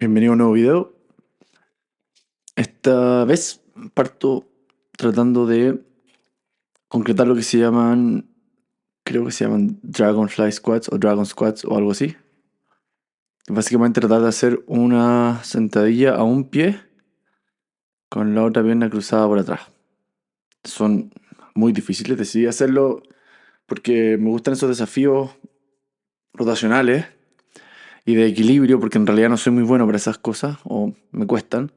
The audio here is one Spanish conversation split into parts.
Bienvenido a un nuevo video. Esta vez parto tratando de concretar lo que se llaman, creo que se llaman Dragonfly Squats o Dragon Squats o algo así. Básicamente tratar de hacer una sentadilla a un pie con la otra pierna cruzada por atrás. Son muy difíciles, decidí hacerlo porque me gustan esos desafíos rotacionales y de equilibrio, porque en realidad no soy muy bueno para esas cosas o me cuestan.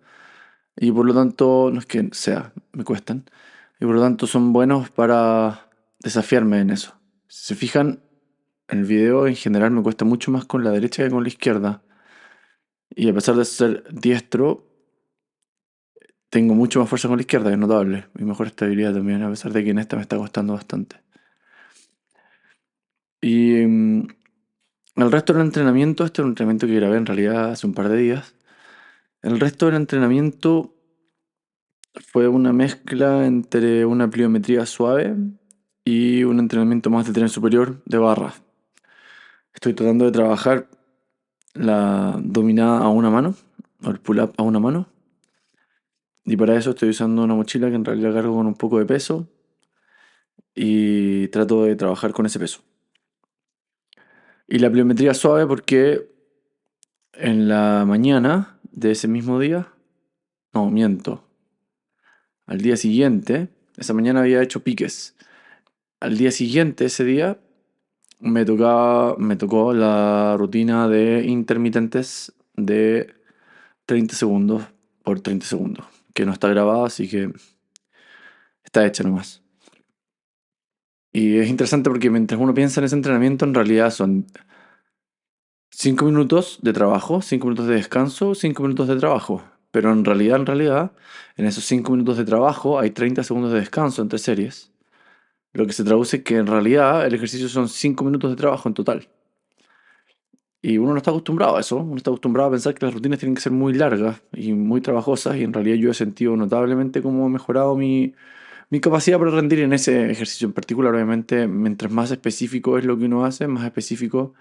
Y por lo tanto, no es que sea, me cuestan. Y por lo tanto son buenos para desafiarme en eso. Si se fijan, en el video en general me cuesta mucho más con la derecha que con la izquierda. Y a pesar de ser diestro, tengo mucho más fuerza con la izquierda, es notable. Y mejor estabilidad también, a pesar de que en esta me está costando bastante. Y el resto del entrenamiento, este es un entrenamiento que grabé en realidad hace un par de días. El resto del entrenamiento fue una mezcla entre una pliometría suave y un entrenamiento más de tren superior de barras. Estoy tratando de trabajar la dominada a una mano, o el pull-up a una mano. Y para eso estoy usando una mochila que en realidad cargo con un poco de peso y trato de trabajar con ese peso. Y la pliometría suave porque en la mañana de ese mismo día, no, miento, al día siguiente, esa mañana había hecho piques. Al día siguiente, ese día, me tocó la rutina de intermitentes de 30 segundos por 30 segundos, que no está grabada, así que está hecha nomás. Y es interesante porque mientras uno piensa en ese entrenamiento, en realidad son 5 minutos de trabajo, 5 minutos de descanso, 5 minutos de trabajo. Pero en realidad, en esos 5 minutos de trabajo hay 30 segundos de descanso entre series. Lo que se traduce que en realidad el ejercicio son 5 minutos de trabajo en total. Y uno no está acostumbrado a eso, uno está acostumbrado a pensar que las rutinas tienen que ser muy largas y muy trabajosas, y en realidad yo he sentido notablemente cómo he mejorado mi capacidad para rendir en ese ejercicio en particular. Obviamente, mientras más específico es lo que uno hace, más específico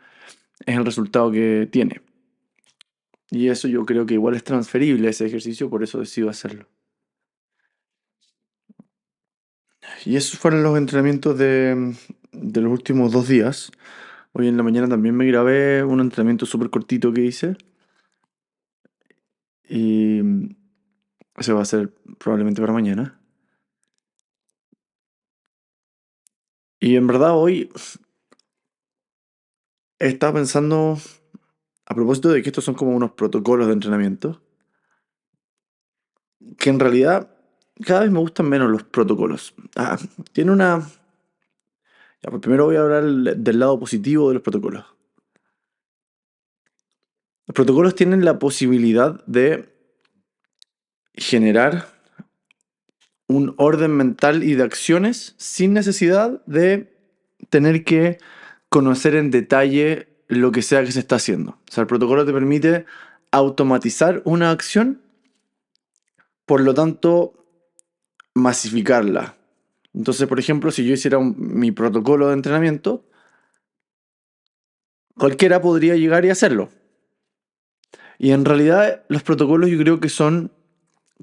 es el resultado que tiene. Y eso yo creo que igual es transferible ese ejercicio, por eso decido hacerlo. Y esos fueron los entrenamientos de los últimos 2 días. Hoy en la mañana también me grabé un entrenamiento súper cortito que hice. Y ese va a ser probablemente para mañana. Y en verdad hoy estaba pensando, a propósito de que estos son como unos protocolos de entrenamiento, que en realidad cada vez me gustan menos los protocolos. Tiene una... Ya, pues primero voy a hablar del lado positivo de los protocolos. Los protocolos tienen la posibilidad de generar un orden mental y de acciones sin necesidad de tener que conocer en detalle lo que sea que se está haciendo. O sea, el protocolo te permite automatizar una acción, por lo tanto, masificarla. Entonces, por ejemplo, si yo hiciera mi protocolo de entrenamiento, cualquiera podría llegar y hacerlo. Y en realidad los protocolos yo creo que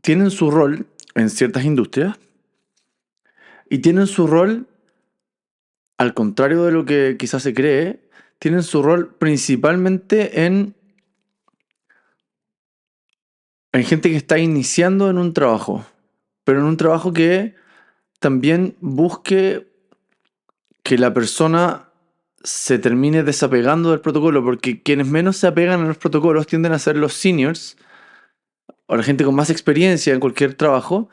tienen su rol en ciertas industrias y tienen su rol, al contrario de lo que quizás se cree, tienen su rol principalmente en gente que está iniciando en un trabajo, pero en un trabajo que también busque que la persona se termine desapegando del protocolo, porque quienes menos se apegan a los protocolos tienden a ser los seniors o la gente con más experiencia en cualquier trabajo,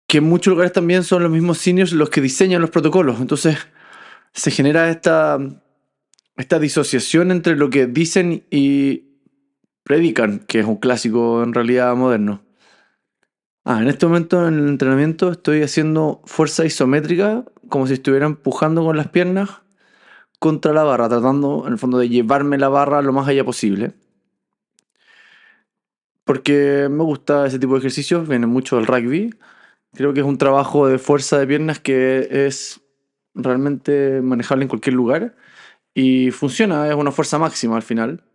que en muchos lugares también son los mismos seniors los que diseñan los protocolos. Entonces se genera esta disociación entre lo que dicen y predican, que es un clásico en realidad moderno. En este momento en el entrenamiento estoy haciendo fuerza isométrica, como si estuviera empujando con las piernas contra la barra, tratando en el fondo de llevarme la barra lo más allá posible. Porque me gusta ese tipo de ejercicios, viene mucho del rugby. Creo que es un trabajo de fuerza de piernas que es realmente manejable en cualquier lugar y funciona, es una fuerza máxima al final.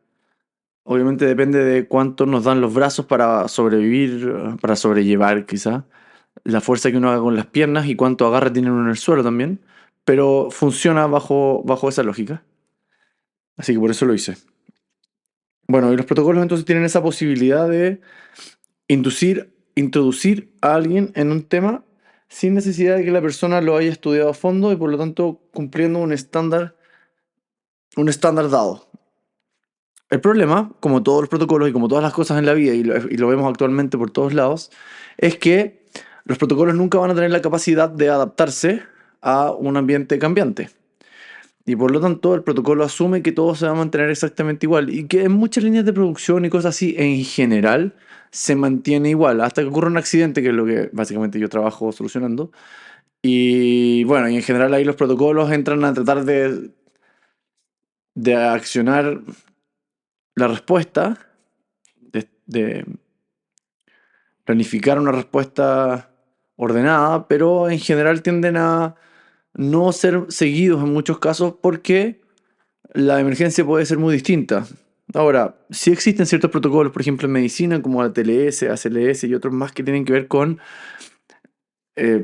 Obviamente depende de cuánto nos dan los brazos para sobrevivir, para sobrellevar quizá, la fuerza que uno haga con las piernas y cuánto agarre tiene uno en el suelo también, pero funciona bajo esa lógica. Así que por eso lo hice. Bueno, y los protocolos entonces tienen esa posibilidad de introducir a alguien en un tema sin necesidad de que la persona lo haya estudiado a fondo y por lo tanto cumpliendo un estándar dado. El problema, como todos los protocolos y como todas las cosas en la vida, y lo vemos actualmente por todos lados, es que los protocolos nunca van a tener la capacidad de adaptarse a un ambiente cambiante. Y por lo tanto, el protocolo asume que todo se va a mantener exactamente igual y que en muchas líneas de producción y cosas así, en general, se mantiene igual, hasta que ocurre un accidente, que es lo que básicamente yo trabajo solucionando. Y bueno, y en general ahí los protocolos entran a tratar de accionar la respuesta, de planificar una respuesta ordenada, pero en general tienden a no ser seguidos en muchos casos porque la emergencia puede ser muy distinta. Ahora, sí existen ciertos protocolos, por ejemplo en medicina, como la TLS, ACLS y otros más que tienen que ver con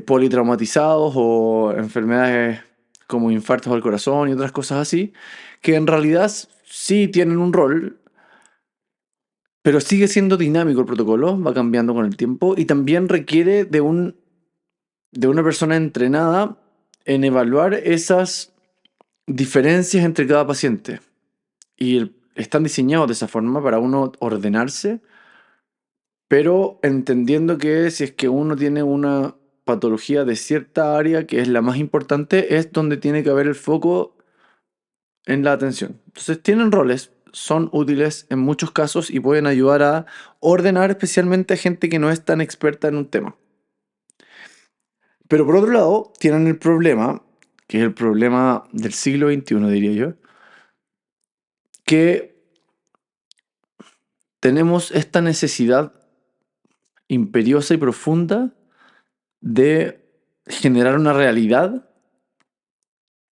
politraumatizados o enfermedades como infartos al corazón y otras cosas así, que en realidad sí tienen un rol, pero sigue siendo dinámico el protocolo, va cambiando con el tiempo y también requiere de una persona entrenada en evaluar esas diferencias entre cada paciente. Y están diseñados de esa forma para uno ordenarse, pero entendiendo que si es que uno tiene una patología de cierta área, que es la más importante, es donde tiene que haber el foco en la atención. Entonces tienen roles, son útiles en muchos casos y pueden ayudar a ordenar especialmente a gente que no es tan experta en un tema. Pero por otro lado, tienen el problema, que es el problema del siglo XXI, diría yo, que tenemos esta necesidad imperiosa y profunda de generar una realidad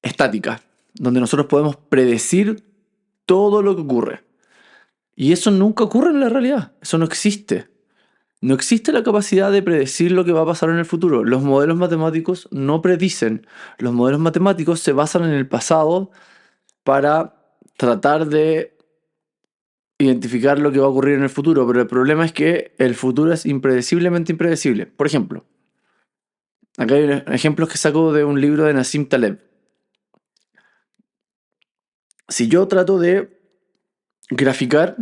estática, donde nosotros podemos predecir todo lo que ocurre. Y eso nunca ocurre en la realidad, eso no existe. No existe la capacidad de predecir lo que va a pasar en el futuro. Los modelos matemáticos no predicen. Los modelos matemáticos se basan en el pasado para tratar de identificar lo que va a ocurrir en el futuro, pero el problema es que el futuro es impredeciblemente impredecible. Por ejemplo, acá hay ejemplos que saco de un libro de Nassim Taleb. Si yo trato de graficar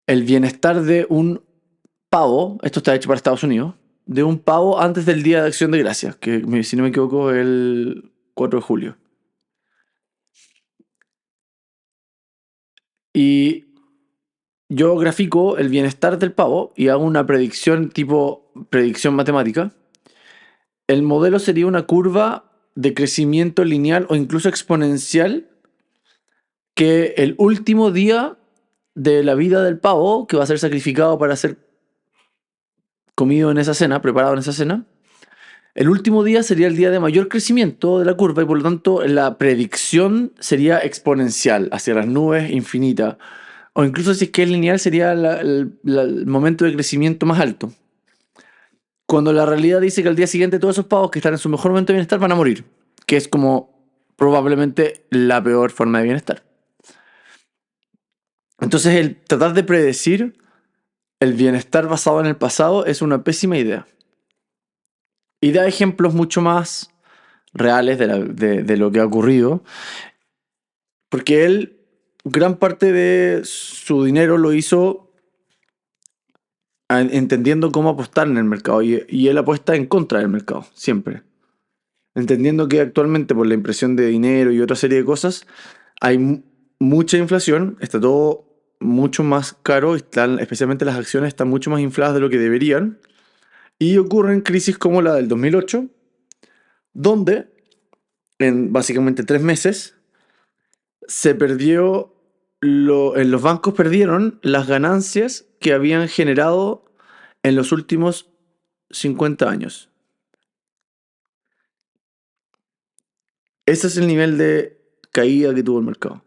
el bienestar de un pavo, esto está hecho para Estados Unidos, de un pavo antes del Día de Acción de Gracias, que si no me equivoco es el 4 de julio. Y yo grafico el bienestar del pavo y hago una predicción tipo predicción matemática. El modelo sería una curva de crecimiento lineal o incluso exponencial que el último día de la vida del pavo, que va a ser sacrificado para ser comido en esa cena, preparado en esa cena, el último día sería el día de mayor crecimiento de la curva y por lo tanto la predicción sería exponencial, hacia las nubes, infinita. O incluso si es que es lineal sería el momento de crecimiento más alto. Cuando la realidad dice que al día siguiente todos esos pavos que están en su mejor momento de bienestar van a morir, que es como probablemente la peor forma de bienestar. Entonces el tratar de predecir el bienestar basado en el pasado es una pésima idea. Y da ejemplos mucho más reales de lo que ha ocurrido, porque él gran parte de su dinero lo hizo entendiendo cómo apostar en el mercado y él apuesta en contra del mercado, siempre. Entendiendo que actualmente por la impresión de dinero y otra serie de cosas hay mucha inflación, está todo mucho más caro, especialmente las acciones están mucho más infladas de lo que deberían y ocurren crisis como la del 2008, donde en básicamente 3 meses se perdió, en los bancos perdieron las ganancias que habían generado en los últimos 50 años. Ese es el nivel de caída que tuvo el mercado.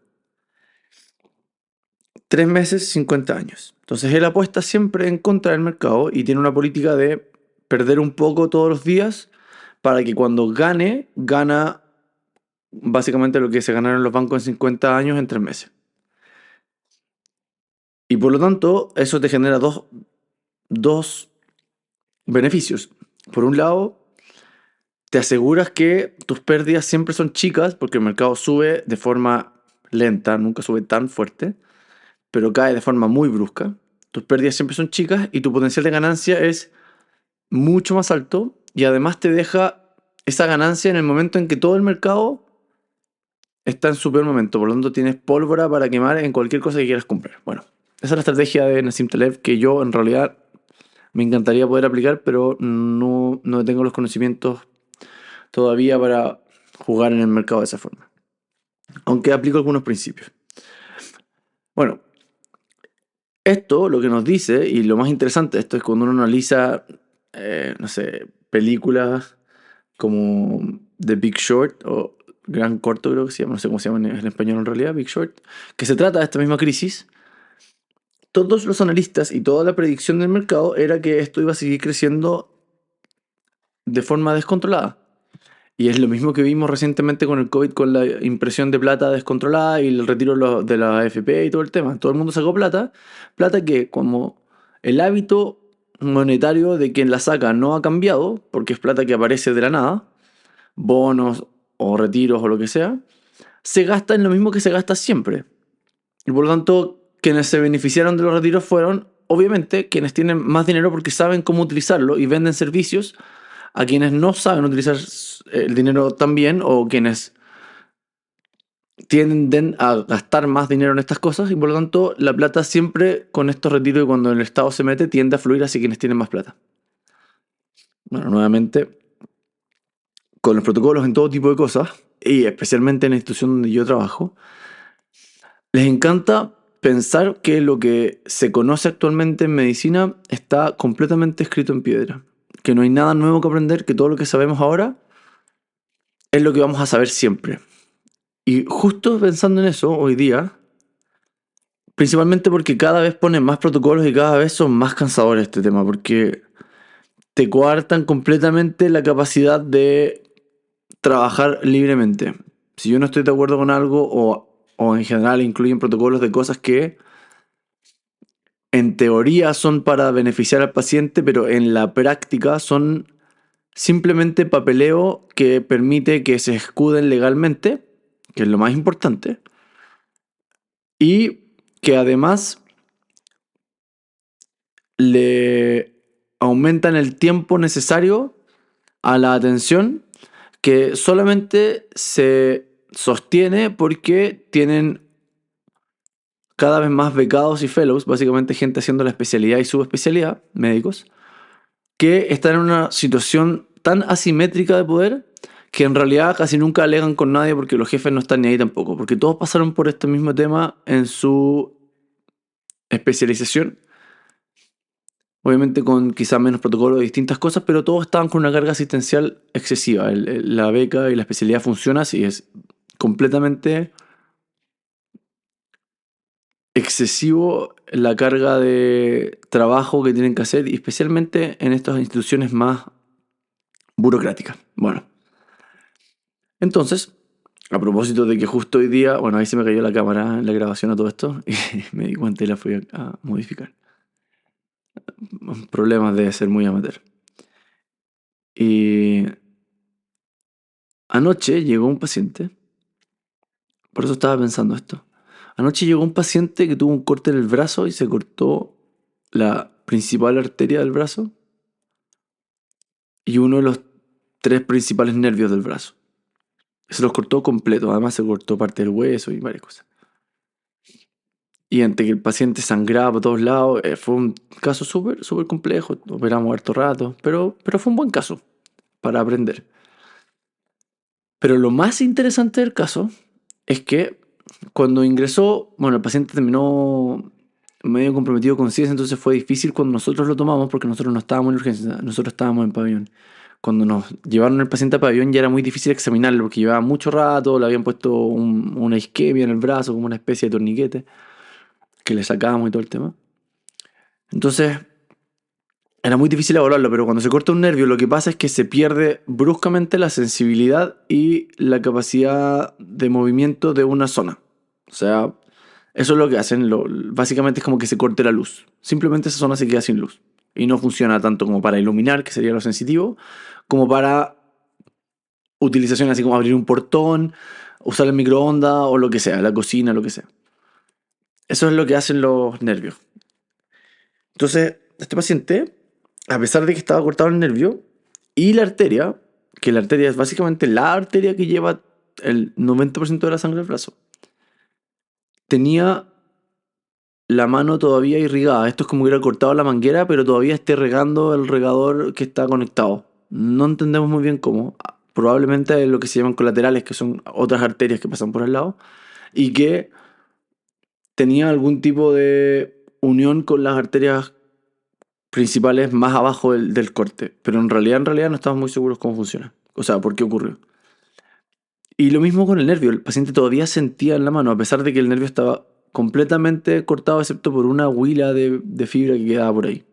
3 meses, 50 años. Entonces él apuesta siempre en contra del mercado y tiene una política de perder un poco todos los días para que cuando gana básicamente lo que se ganaron los bancos en 50 años en 3 meses. Y por lo tanto, eso te genera dos beneficios. Por un lado, te aseguras que tus pérdidas siempre son chicas porque el mercado sube de forma lenta, nunca sube tan fuerte, pero cae de forma muy brusca. Tus pérdidas siempre son chicas y tu potencial de ganancia es mucho más alto y además te deja esa ganancia en el momento en que todo el mercado está en su peor momento. Por lo tanto, tienes pólvora para quemar en cualquier cosa que quieras comprar. Bueno, esa es la estrategia de Nassim Taleb que yo en realidad me encantaría poder aplicar, pero no tengo los conocimientos todavía para jugar en el mercado de esa forma. Aunque aplico algunos principios. Bueno, esto lo que nos dice, y lo más interesante de esto es cuando uno analiza, no sé, películas como The Big Short o Gran Corto, creo que se llama, no sé cómo se llama en español en realidad, Big Short, que se trata de esta misma crisis. Todos los analistas y toda la predicción del mercado era que esto iba a seguir creciendo de forma descontrolada. Y es lo mismo que vimos recientemente con el COVID, con la impresión de plata descontrolada y el retiro de la AFP y todo el tema. Todo el mundo sacó plata, plata que como el hábito monetario de quien la saca no ha cambiado, porque es plata que aparece de la nada, bonos o retiros o lo que sea, se gasta en lo mismo que se gasta siempre. Y por lo tanto, quienes se beneficiaron de los retiros fueron, obviamente, quienes tienen más dinero porque saben cómo utilizarlo y venden servicios a quienes no saben utilizar el dinero tan bien o quienes tienden a gastar más dinero en estas cosas y por lo tanto la plata siempre con estos retiros y cuando el Estado se mete tiende a fluir hacia quienes tienen más plata. Bueno, nuevamente, con los protocolos en todo tipo de cosas y especialmente en la institución donde yo trabajo, les encanta pensar que lo que se conoce actualmente en medicina está completamente escrito en piedra, que no hay nada nuevo que aprender, que todo lo que sabemos ahora es lo que vamos a saber siempre. Y justo pensando en eso hoy día, principalmente porque cada vez ponen más protocolos y cada vez son más cansadores este tema, porque te coartan completamente la capacidad de trabajar libremente. Si yo no estoy de acuerdo con algo o en general incluyen protocolos de cosas que en teoría son para beneficiar al paciente, pero en la práctica son simplemente papeleo que permite que se escuden legalmente, que es lo más importante, y que además le aumentan el tiempo necesario a la atención que solamente se sostiene porque tienen cada vez más becados y fellows, básicamente gente haciendo la especialidad y subespecialidad, médicos, que están en una situación tan asimétrica de poder que en realidad casi nunca alegan con nadie porque los jefes no están ni ahí tampoco, porque todos pasaron por este mismo tema en su especialización, obviamente con quizá menos protocolo de distintas cosas, pero todos estaban con una carga asistencial excesiva. La beca y la especialidad funciona así, es completamente excesivo la carga de trabajo que tienen que hacer, y especialmente en estas instituciones más burocráticas. Bueno, entonces, a propósito de que justo hoy día, bueno, ahí se me cayó la cámara en la grabación a todo esto y me di cuenta y la fui a modificar. Problemas de ser muy amateur. Y anoche llegó un paciente, por eso estaba pensando esto. Anoche llegó un paciente que tuvo un corte en el brazo y se cortó la principal arteria del brazo y uno de los 3 principales nervios del brazo. Se los cortó completo, además se cortó parte del hueso y varias cosas. Y ante que el paciente sangraba por todos lados, fue un caso súper complejo. Operamos harto rato, pero fue un buen caso para aprender. Pero lo más interesante del caso es que cuando ingresó, bueno, el paciente terminó medio comprometido con CIES, entonces fue difícil cuando nosotros lo tomamos porque nosotros no estábamos en urgencia, nosotros estábamos en pabellón. Cuando nos llevaron el paciente a pabellón ya era muy difícil examinarlo porque llevaba mucho rato, le habían puesto una isquemia en el brazo como una especie de torniquete, que le sacábamos y todo el tema. Entonces, era muy difícil evaluarlo, pero cuando se corta un nervio, lo que pasa es que se pierde bruscamente la sensibilidad y la capacidad de movimiento de una zona. O sea, eso es lo que hacen. Básicamente es como que se corte la luz. Simplemente esa zona se queda sin luz. Y no funciona tanto como para iluminar, que sería lo sensitivo, como para utilización así como abrir un portón, usar el microondas o lo que sea, la cocina, lo que sea. Eso es lo que hacen los nervios. Entonces, este paciente, a pesar de que estaba cortado el nervio y la arteria, que la arteria es básicamente la arteria que lleva el 90% de la sangre del brazo, tenía la mano todavía irrigada. Esto es como que hubiera cortado la manguera, pero todavía esté regando el regador que está conectado. No entendemos muy bien cómo. Probablemente es lo que se llaman colaterales, que son otras arterias que pasan por el lado, y que tenía algún tipo de unión con las arterias principales más abajo del corte. Pero en realidad no estamos muy seguros cómo funciona. O sea, por qué ocurrió. Y lo mismo con el nervio. El paciente todavía sentía en la mano, a pesar de que el nervio estaba completamente cortado, excepto por una huila de fibra que quedaba por ahí.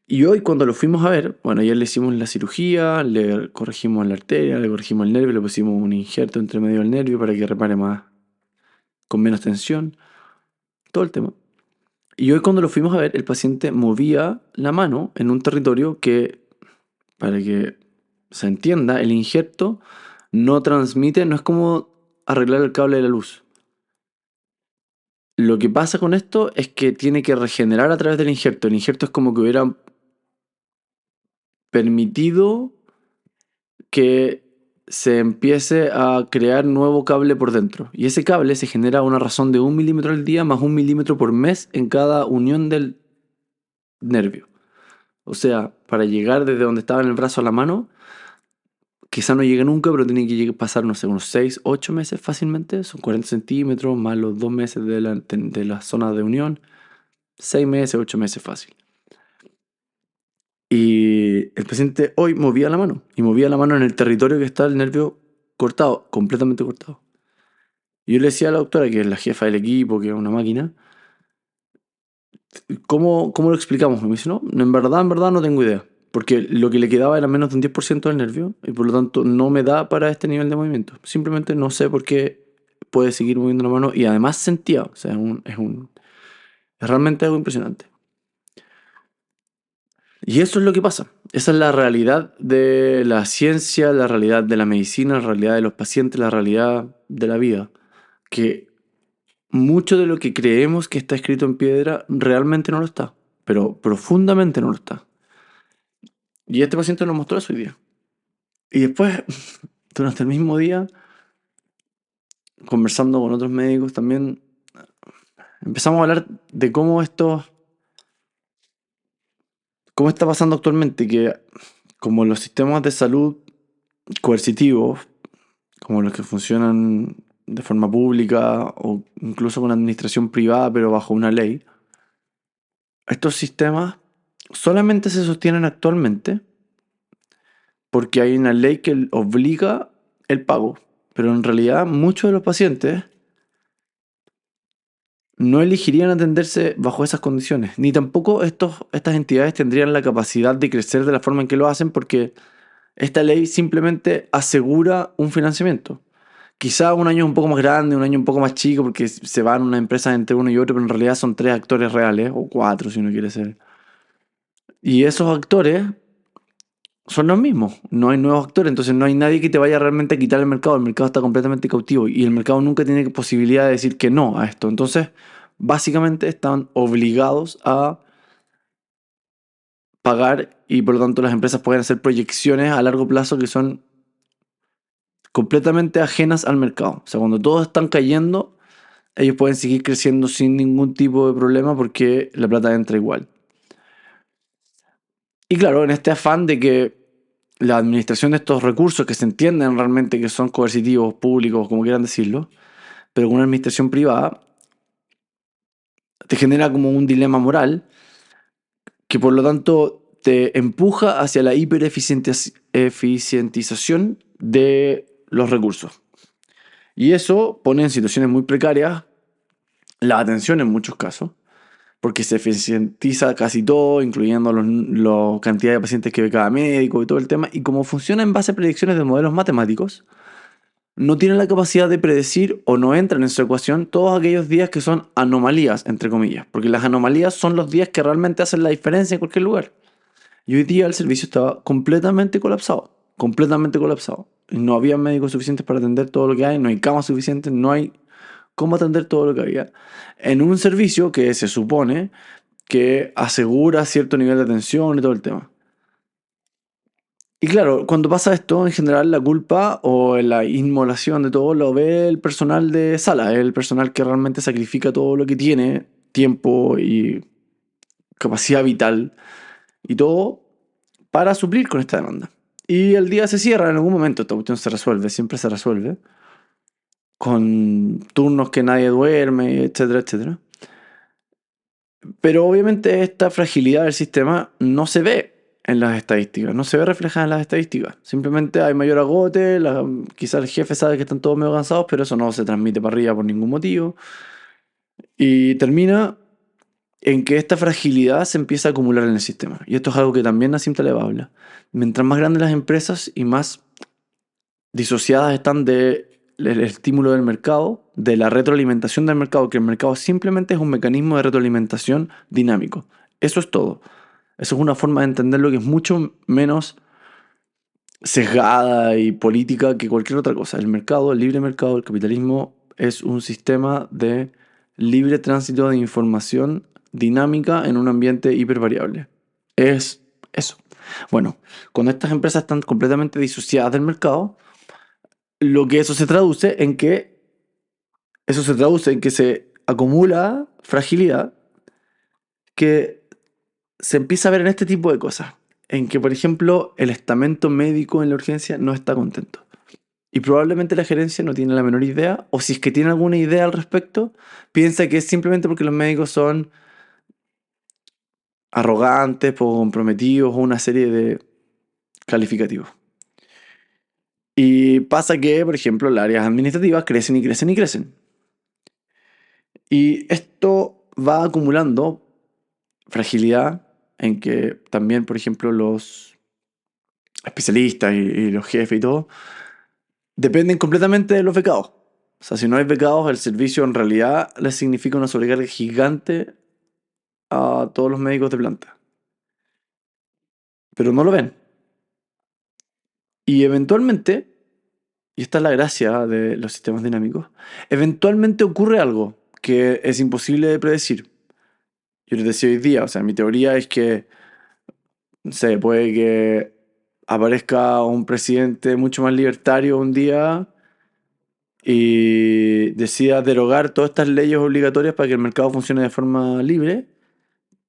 Y hoy cuando lo fuimos a ver, bueno, ya le hicimos la cirugía, le corregimos la arteria, le corregimos el nervio, le pusimos un injerto entre medio del nervio para que repare más, con menos tensión, todo el tema. Y hoy cuando lo fuimos a ver, el paciente movía la mano en un territorio que, para que se entienda, el injerto no transmite, no es como arreglar el cable de la luz. Lo que pasa con esto es que tiene que regenerar a través del injerto. El injerto es como que hubiera permitido que se empiece a crear nuevo cable por dentro. Y ese cable se genera a una razón de 1 milímetro al día más 1 milímetro por mes en cada unión del nervio. O sea, para llegar desde donde estaba en el brazo a la mano, quizá no llegue nunca, pero tiene que pasar, no sé, unos 6, 8 meses fácilmente. Son 40 centímetros más los 2 meses de la zona de unión. 6 meses, 8 meses fácil. Y el paciente hoy movía la mano. Y movía la mano en el territorio que está el nervio cortado, completamente cortado. Y yo le decía a la doctora, que es la jefa del equipo, que es una máquina, ¿cómo lo explicamos? Y me dice, no, en verdad no tengo idea. Porque lo que le quedaba era menos de un 10% del nervio y por lo tanto no me da para este nivel de movimiento. Simplemente no sé por qué puede seguir moviendo la mano y además sentía. O sea, es realmente algo impresionante. Y eso es lo que pasa. Esa es la realidad de la ciencia, la realidad de la medicina, la realidad de los pacientes, la realidad de la vida. Que mucho de lo que creemos que está escrito en piedra realmente no lo está, pero profundamente no lo está. Y este paciente nos mostró eso hoy día. Y después, durante el mismo día, conversando con otros médicos también, empezamos a hablar de cómo está pasando actualmente, que como los sistemas de salud coercitivos, como los que funcionan de forma pública o incluso con administración privada, pero bajo una ley, estos sistemas solamente se sostienen actualmente porque hay una ley que obliga el pago. Pero en realidad muchos de los pacientes no elegirían atenderse bajo esas condiciones. Ni tampoco estas entidades tendrían la capacidad de crecer de la forma en que lo hacen porque esta ley simplemente asegura un financiamiento. Quizá un año un poco más grande, un año un poco más chico porque se van una empresa entre uno y otro, pero en realidad son 3 actores reales, o 4 si uno quiere ser. Y esos actores son los mismos, no hay nuevos actores, entonces no hay nadie que te vaya realmente a quitar el mercado está completamente cautivo y el mercado nunca tiene posibilidad de decir que no a esto, entonces básicamente están obligados a pagar y por lo tanto las empresas pueden hacer proyecciones a largo plazo que son completamente ajenas al mercado, o sea, cuando todos están cayendo, ellos pueden seguir creciendo sin ningún tipo de problema porque la plata entra igual. Y claro, en este afán de que la administración de estos recursos que se entienden realmente que son coercitivos, públicos, como quieran decirlo, pero con una administración privada, te genera como un dilema moral que por lo tanto te empuja hacia la hipereficientización de los recursos. Y eso pone en situaciones muy precarias la atención en muchos casos, porque se eficientiza casi todo, incluyendo la cantidad de pacientes que ve cada médico y todo el tema, y como funciona en base a predicciones de modelos matemáticos, no tiene la capacidad de predecir o no entran en su ecuación todos aquellos días que son anomalías, entre comillas, porque las anomalías son los días que realmente hacen la diferencia en cualquier lugar. Y hoy día el servicio estaba completamente colapsado, completamente colapsado. No había médicos suficientes para atender todo lo que hay, no hay camas suficientes, no hay cómo atender todo lo que había. En un servicio que se supone que asegura cierto nivel de atención y todo el tema. Y claro, cuando pasa esto, en general la culpa o la inmolación de todo lo ve el personal de sala, el personal que realmente sacrifica todo lo que tiene, tiempo y capacidad vital y todo para suplir con esta demanda. Y el día se cierra en algún momento, esta cuestión se resuelve, siempre se resuelve, con turnos que nadie duerme, etcétera, etcétera. Pero obviamente esta fragilidad del sistema no se ve en las estadísticas, no se ve reflejada en las estadísticas. Simplemente hay mayor agote, quizás el jefe sabe que están todos medio cansados, pero eso no se transmite para arriba por ningún motivo. Y termina en que esta fragilidad se empieza a acumular en el sistema. Y esto es algo que también Nassim Taleb habla. Mientras más grandes las empresas y más disociadas están del estímulo del mercado, de la retroalimentación del mercado, que el mercado simplemente es un mecanismo de retroalimentación dinámico. Eso es todo. Eso es una forma de entenderlo que es mucho menos sesgada y política que cualquier otra cosa. El mercado, el libre mercado, el capitalismo es un sistema de libre tránsito de información dinámica en un ambiente hipervariable. Es eso. Bueno, cuando estas empresas están completamente disociadas del mercado, lo que eso se traduce en que se acumula fragilidad que se empieza a ver en este tipo de cosas. En que, por ejemplo, el estamento médico en la urgencia no está contento. Y probablemente la gerencia no tiene la menor idea, o si es que tiene alguna idea al respecto, piensa que es simplemente porque los médicos son arrogantes, poco comprometidos, o una serie de calificativos. Y pasa que, por ejemplo, las áreas administrativas crecen y crecen y crecen. Y esto va acumulando fragilidad en que también, por ejemplo, los especialistas y los jefes y todo dependen completamente de los becados. O sea, si no hay becados, el servicio en realidad les significa una sobrecarga gigante a todos los médicos de planta. Pero no lo ven. Y eventualmente, y esta es la gracia de los sistemas dinámicos, eventualmente ocurre algo que es imposible de predecir. Yo les decía hoy día, o sea, mi teoría es que, no sé, puede que aparezca un presidente mucho más libertario un día y decida derogar todas estas leyes obligatorias para que el mercado funcione de forma libre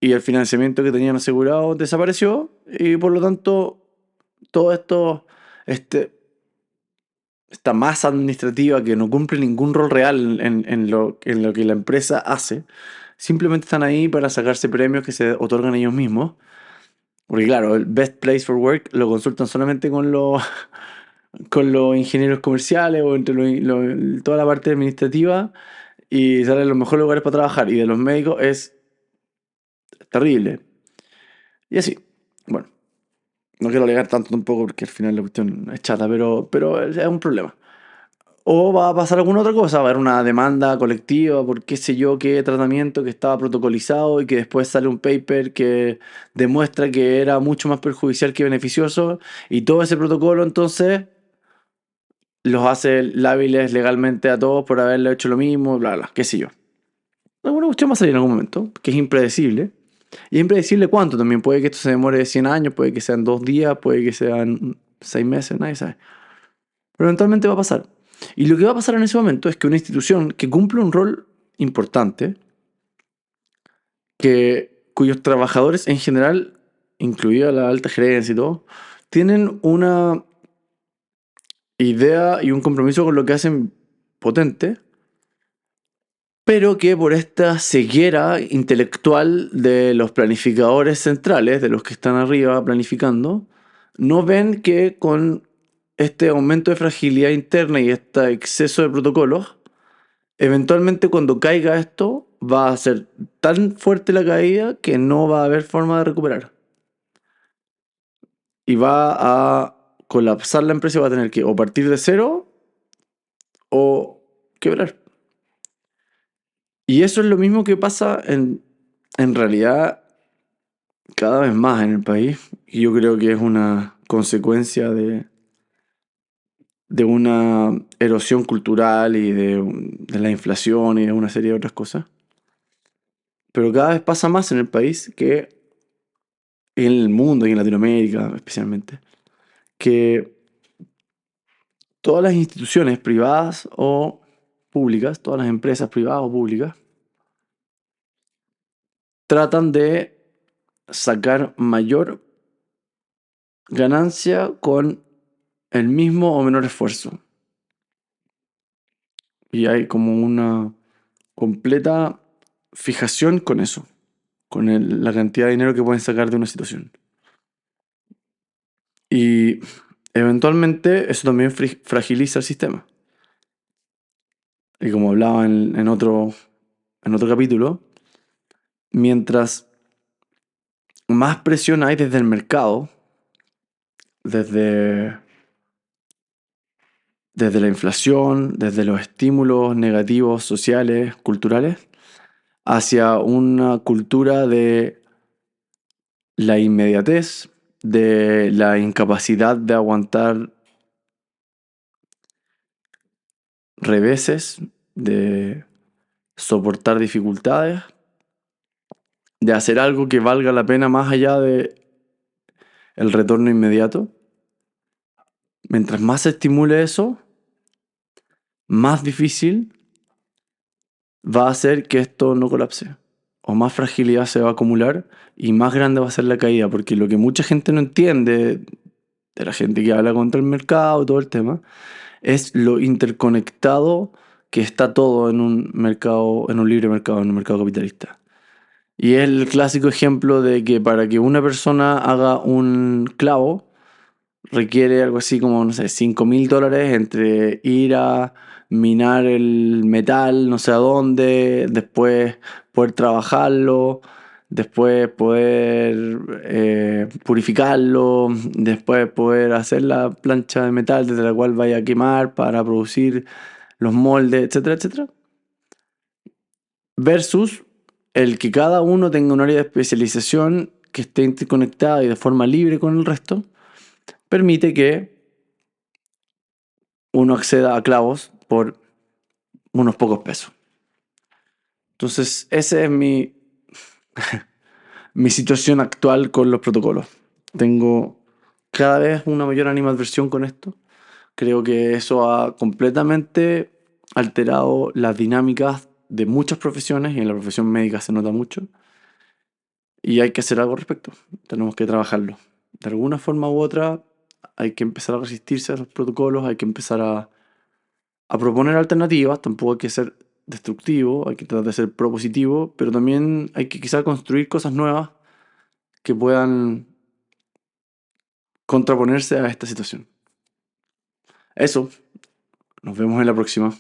y el financiamiento que tenían asegurado desapareció y por lo tanto todo esto, este, esta masa administrativa que no cumple ningún rol real en lo que la empresa hace, simplemente están ahí para sacarse premios que se otorgan ellos mismos. Porque claro, el Best Place for Work lo consultan solamente con con los ingenieros comerciales o entre toda la parte administrativa y salen los mejores lugares para trabajar. Y de los médicos es terrible. Y así. Bueno, no quiero alegar tanto tampoco porque al final la cuestión es chata, pero es un problema. O va a pasar alguna otra cosa, va a haber una demanda colectiva por qué sé yo qué tratamiento que estaba protocolizado y que después sale un paper que demuestra que era mucho más perjudicial que beneficioso y todo ese protocolo entonces los hace lábiles legalmente a todos por haberle hecho lo mismo, bla, bla, qué sé yo. Alguna cuestión va a salir en algún momento, que es impredecible. Y es impredecible cuánto también. Puede que esto se demore 100 años, puede que sean 2 días, puede que sean 6 meses, nadie sabe. Pero eventualmente va a pasar. Y lo que va a pasar en ese momento es que una institución que cumple un rol importante, cuyos trabajadores en general, incluida la alta gerencia y todo, tienen una idea y un compromiso con lo que hacen potente, pero que por esta ceguera intelectual de los planificadores centrales, de los que están arriba planificando, no ven que con este aumento de fragilidad interna y este exceso de protocolos, eventualmente cuando caiga esto va a ser tan fuerte la caída que no va a haber forma de recuperar. Y va a colapsar la empresa y va a tener que o partir de cero o quebrar. Y eso es lo mismo que pasa en realidad cada vez más en el país. Y yo creo que es una consecuencia de una erosión cultural y de la inflación y de una serie de otras cosas. Pero cada vez pasa más en el país que en el mundo y en Latinoamérica especialmente, que todas las instituciones privadas o públicas, todas las empresas privadas o públicas, tratan de sacar mayor ganancia con el mismo o menor esfuerzo. Y hay como una completa fijación con eso, con la cantidad de dinero que pueden sacar de una situación. Y eventualmente eso también fragiliza el sistema. Y como hablaba en otro capítulo, mientras más presión hay desde el mercado, desde la inflación, desde los estímulos negativos sociales, culturales, hacia una cultura de la inmediatez, de la incapacidad de aguantar reveses, de soportar dificultades, de hacer algo que valga la pena más allá de el retorno inmediato. Mientras más se estimule eso, más difícil va a ser que esto no colapse. O más fragilidad se va a acumular y más grande va a ser la caída. Porque lo que mucha gente no entiende, de la gente que habla contra el mercado y todo el tema, es lo interconectado que está todo en un mercado, en un libre mercado, en un mercado capitalista. Y es el clásico ejemplo de que para que una persona haga un clavo, requiere algo así como, no sé, $5.000 entre ir a minar el metal, no sé a dónde, después poder trabajarlo, después poder purificarlo, después poder hacer la plancha de metal desde la cual vaya a quemar para producir los moldes, etcétera, etcétera. Versus el que cada uno tenga un área de especialización que esté interconectada y de forma libre con el resto, permite que uno acceda a clavos por unos pocos pesos. Entonces, esa es mi situación actual con los protocolos. Tengo cada vez una mayor animadversión con esto. Creo que eso ha completamente alterado las dinámicas de muchas profesiones y en la profesión médica se nota mucho. Y hay que hacer algo al respecto. Tenemos que trabajarlo. De alguna forma u otra hay que empezar a resistirse a los protocolos, hay que empezar a proponer alternativas. Tampoco hay que ser destructivo, hay que tratar de ser propositivo, pero también hay que quizá construir cosas nuevas que puedan contraponerse a esta situación. Eso, nos vemos en la próxima.